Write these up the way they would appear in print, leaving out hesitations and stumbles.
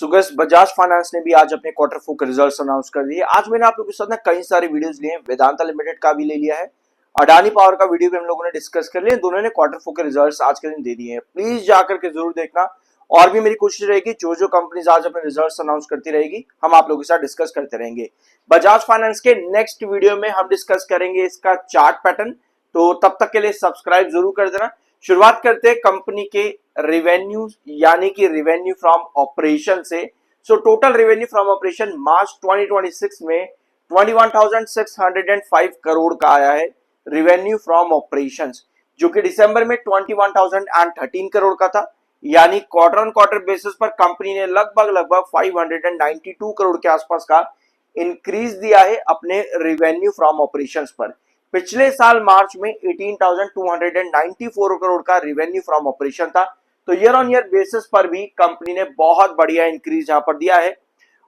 सुगस Bajaj finance ने भी आज अपने क्वार्टर फोर के रिजल्ट्स अनाउंस कर दिए। आज मैंने आप लोगों के साथ ना कई सारे वीडियोस लिए हैं। वेदांता लिमिटेड का भी ले लिया है, अडानी पावर का वीडियो भी हम लोगों ने डिस्कस कर लिया। दोनों ने क्वार्टर फोर के रिजल्ट्स आज के दिन दे दिए हैं। प्लीज जाकर के जरूर देखना। और भी मेरी कोशिश रहेगी जो जो कंपनीज आज अपने रिजल्ट्स अनाउंस करती रहेगी हम आप लोगों के साथ डिस्कस करते रहेंगे। बजाज फाइनेंस के नेक्स्ट वीडियो में हम डिस्कस करेंगे इसका चार्ट पैटर्न, तो तब तक के लिए सब्सक्राइब जरूर कर देना। शुरुआत करते हैं कंपनी के रेवेन्यू यानी कि रेवेन्यू फ्रॉम ऑपरेशन से। So total revenue from operation March 2026 में 21,605 करोड़ का आया है रेवेन्यू फ्रॉम ऑपरेशंस, जो कि दिसंबर में 21,013 करोड़ का था। यानी क्वार्टर ऑन क्वार्टर बेसिस पर कंपनी ने लगभग 592 करोड़ के आसपास का इंक्रीज दिया है अपने रेवेन्यू फ्रॉम ऑपरेशंस पर। पिछले साल मार्च में 18,294 करोड़ का रेवेन्यू फ्रॉम ऑपरेशन था, तो ईयर ऑन ईयर बेसिस पर भी कंपनी ने बहुत बढ़िया इंक्रीज यहां पर दिया है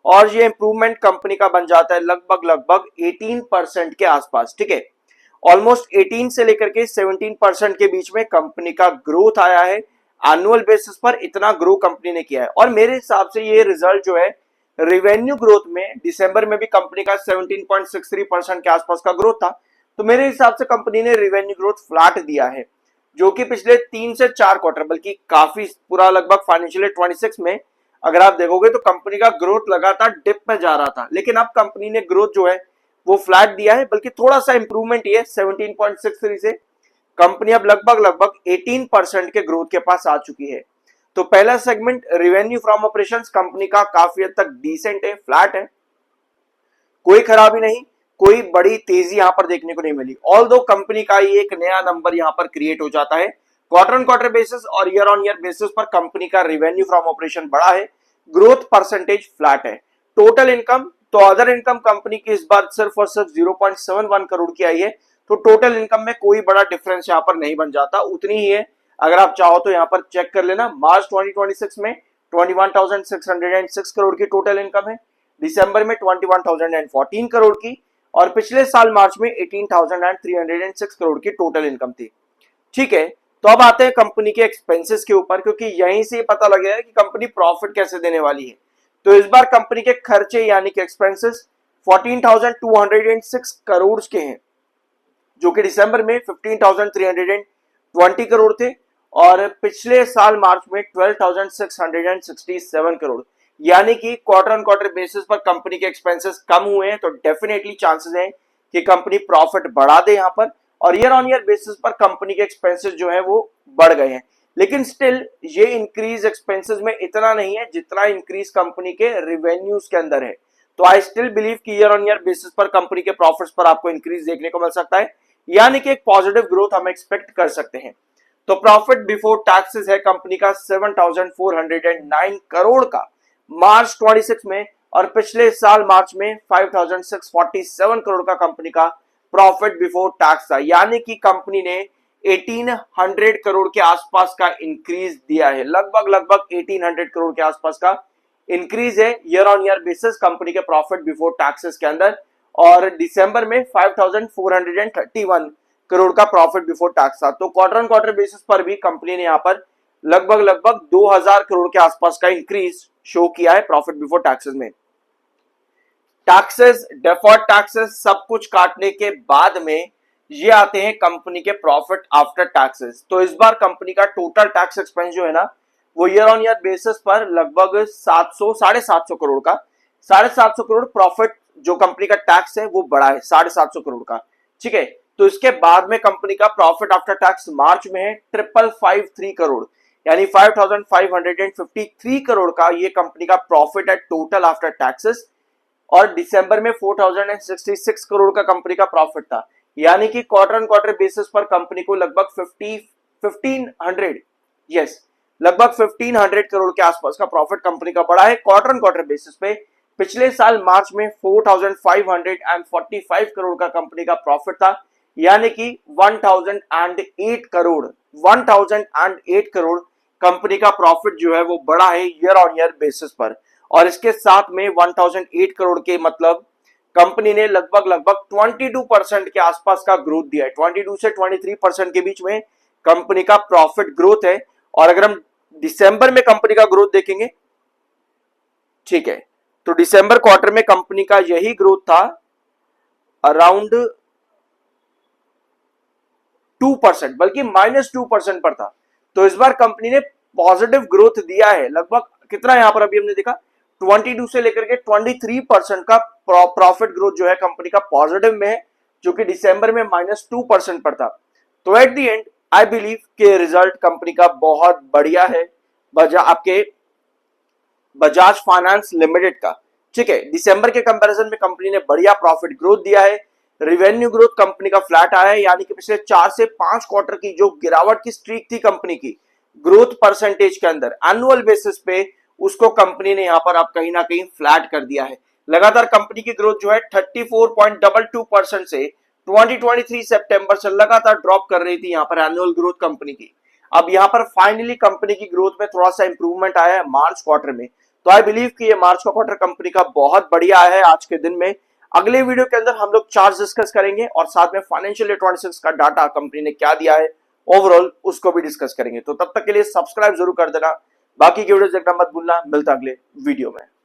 और ये इंप्रूवमेंट कंपनी का बन जाता है लगभग 18% के आसपास। ठीक है, ऑलमोस्ट 18 से लेकर के 17% के बीच में कंपनी का ग्रोथ आया है। एनुअल बेसिस पर इतना ग्रो कंपनी ने किया है और मेरे हिसाब से ये रिजल्ट जो है रेवेन्यू ग्रोथ में दिसंबर में भी कंपनी का 17.63% के आसपास का ग्रोथ था, तो मेरे हिसाब से कंपनी ने रेवेन्यू ग्रोथ फ्लैट दिया है, जो कि पिछले 3 से 4 क्वार्टर बल्कि काफी पूरा लगभग फाइनेंशियल ईयर 26 में अगर आप देखोगे तो कंपनी का ग्रोथ लगातार डिप में जा रहा था, लेकिन अब कंपनी ने ग्रोथ जो है वो फ्लैट दिया है, बल्कि थोड़ा सा इंप्रूवमेंट ही है। 17.63 से कंपनी अब लगभग 18% के ग्रोथ के पास आ चुकी है। तो पहला segment revenue from operations company का काफी हद तक डिसेंट है, फ्लैट है, कोई खराबी नहीं, कोई बड़ी तेजी यहां पर देखने को नहीं मिली। ऑल्दो कंपनी का ही एक नया नंबर यहां पर क्रिएट हो जाता है। क्वार्टर ऑन क्वार्टर बेसिस और ईयर ऑन ईयर बेसिस पर कंपनी का रेवेन्यू फ्रॉम ऑपरेशन बढ़ा है, ग्रोथ परसेंटेज फ्लैट है। टोटल इनकम तो अदर इनकम कंपनी की इस बार सिर्फ और सिर्फ 0.71 करोड़ की आई है, तो टोटल इनकम में कोई बड़ा डिफरेंस यहां पर नहीं बन जाता, उतनी ही है। अगर आप चाहो तो यहां पर चेक कर लेना, मार्च 2026 में 21,606 करोड़ की टोटल इनकम है, दिसंबर में 21,014 करोड़ की और पिछले साल मार्च में 18,306 करोड़ की टोटल इनकम थी। ठीक है, तो अब आते हैं कंपनी के एक्सपेंसेस के ऊपर, क्योंकि यहीं से पता लग गया है कि कंपनी प्रॉफिट कैसे देने वाली है। तो इस बार कंपनी के खर्चे यानी कि एक्सपेंसेस 14,206 करोड़ के हैं, जो कि दिसंबर में 15,320 करोड़ थे और पिछले साल मार्च में 12,667 करोड़। यानी कि क्वार्टर ऑन क्वार्टर बेसिस पर कंपनी के एक्सपेंसेस कम हुए हैं, तो डेफिनेटली चांसेस हैं कि कंपनी प्रॉफिट बढ़ा दे यहां पर, और ईयर ऑन ईयर बेसिस पर कंपनी के एक्सपेंसेस जो है वो बढ़ गए हैं। लेकिन स्टिल ये इंक्रीज एक्सपेंसेस में इतना नहीं है जितना इंक्रीज कंपनी के रेवेन्यूज के अंदर है। तो आई स्टिल बिलीव कि ईयर ऑन ईयर बेसिस पर कंपनी के प्रॉफिट्स पर आपको इंक्रीज देखने को मिल सकता है, यानी कि एक पॉजिटिव ग्रोथ हम एक्सपेक्ट कर सकते हैं। तो प्रॉफिट बिफोर टैक्सेस है कंपनी का 7,409 करोड़ का मार्च 26 में, और पिछले साल मार्च में 5,647 करोड़ का कंपनी का प्रॉफिट बिफोर टैक्स था। यानी कि कंपनी ने 1,800 करोड़ के आसपास का इंक्रीज दिया है, लगभग 1,800 करोड़ के आसपास का इंक्रीज है year on year basis company के प्रॉफिट बिफोर टैक्सेस के अंदर। और दिसंबर में 5,431 करोड़ का प्रॉफिट बिफोर टैक्स था। तो क्वार्टर ऑन क्वार्टर बेसिस पर भी कंपनी ने यहां पर लगभग 2,000 करोड़ के आसपास का इंक्रीज शो किया है प्रॉफिट बिफोर टैक्सेस में। टैक्सेस, डेफर्ड टैक्सेस सब कुछ काटने के बाद में ये आते हैं कंपनी के प्रॉफिट आफ्टर टैक्सेस। तो इस बार कंपनी का टोटल टैक्स एक्सपेंस जो है ना वो ईयर ऑन ईयर बेसिस पर लगभग 700 करोड़ का 750 करोड़ प्रॉफिट जो कंपनी का टैक्स है वो बढ़ा है 750 करोड़ का। ठीक है, तो इसके बाद में कंपनी का प्रॉफिट आफ्टर टैक्स मार्च में है 5,553 करोड़, यानी 5,553 करोड़ का ये कंपनी का प्रॉफिट है टोटल आफ्टर टैक्सेस। और दिसंबर में 4,066 करोड़ का कंपनी का प्रॉफिट था। यानी कि क्वार्टर ऑन क्वार्टर बेसिस पर कंपनी को लगभग 1500 करोड़ के आसपास का प्रॉफिट कंपनी का बढ़ा है क्वार्टर ऑन क्वार्टर बेसिस पे। पिछले साल मार्च में 4,545 करोड़ का कंपनी का प्रॉफिट था, यानी कि 1,008 करोड़ कंपनी का प्रॉफिट जो है वो बढ़ा है ईयर ऑन ईयर बेसिस पर। और इसके साथ में 1,008 करोड़ के मतलब कंपनी ने लगभग 22% के आसपास का ग्रोथ दिया है। 22 से 23% के बीच में कंपनी का प्रॉफिट ग्रोथ है। और अगर हम दिसंबर में कंपनी का ग्रोथ देखेंगे ठीक है, तो दिसंबर क्वार्टर में कंपनी का यही ग्रोथ था अराउंड 2%, बल्कि -2% पर था। तो इस बार कंपनी ने पॉजिटिव ग्रोथ दिया है, लगभग कितना यहां पर अभी हमने देखा 22 से लेकर के 23% का प्रॉफिट ग्रोथ जो है कंपनी का पॉजिटिव में है, जो कि दिसंबर में -2% पर था। तो at the and I believe के रिजल्ट कंपनी का बहुत बढ़िया है, आपके बजाज फाइनेंस लिमिटेड का। ठीक है, दिसंबर के कंपैरिजन में कंपनी ने बढ़िया प्रॉफिट ग्रोथ दिया है। रिवेन्यू ग्रोथ कंपनी का फ्लैट आया है, यानी कि पिछले 4 से 5 क्वार्टर की जो गिरावट की स्ट्रीक थी कंपनी की ग्रोथ परसेंटेज के अंदर एनुअल बेसिस पे, उसको कंपनी ने यहां पर आप कहीं ना कहीं फ्लैट कर दिया है। लगातार कंपनी की ग्रोथ जो है 34.22% से 2023 सितंबर से लगातार ड्रॉप कर रही थी यहां पर एनुअल ग्रोथ कंपनी की। अब यहां पर फाइनली कंपनी की ग्रोथ में थोड़ा सा इंप्रूवमेंट आया है मार्च क्वार्टर में। तो आई बिलीव कि ये मार्च का क्वार्टर कंपनी का बहुत बढ़िया है आज के दिन में। अगले वीडियो के अंदर हम लोग चार्ट्स डिस्कस करेंगे और साथ में फाइनेंशियल ईयर 26 का डाटा कंपनी ने क्या दिया है ओवरऑल उसको भी डिस्कस करेंगे। तो तब तक के लिए सब्सक्राइब जरूर कर देना, बाकी की वीडियो देखना मत भूलना। मिलता अगले वीडियो में।